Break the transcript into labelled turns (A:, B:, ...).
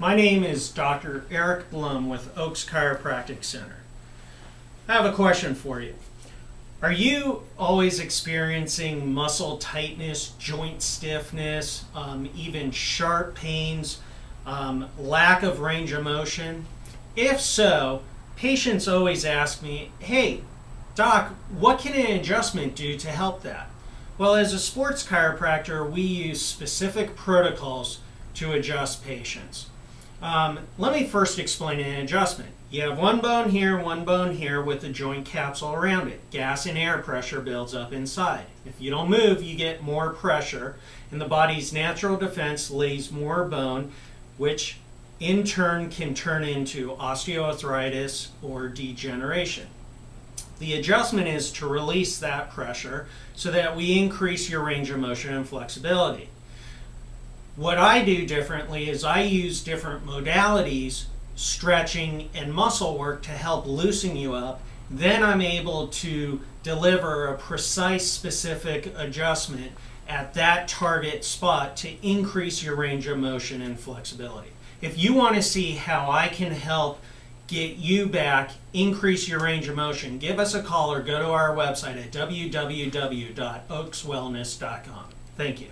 A: My name is Dr. Eric Blum with Oaks Chiropractic Center. I have a question for you. Are you always experiencing muscle tightness, joint stiffness, even sharp pains, lack of range of motion? If so, patients always ask me, hey, Doc, what can an adjustment do to help that? Well, as a sports chiropractor, we use specific protocols to adjust patients. Let me first explain an adjustment. You have one bone here with a joint capsule around it. Gas and air pressure builds up inside. If you don't move, you get more pressure, and the body's natural defense lays more bone, which in turn can turn into osteoarthritis or degeneration. The adjustment is to release that pressure so that we increase your range of motion and flexibility. What I do differently is I use different modalities, stretching and muscle work to help loosen you up. Then I'm able to deliver a precise, specific adjustment at that target spot to increase your range of motion and flexibility. If you want to see how I can help get you back, increase your range of motion, give us a call or go to our website at www.oakswellness.com. Thank you.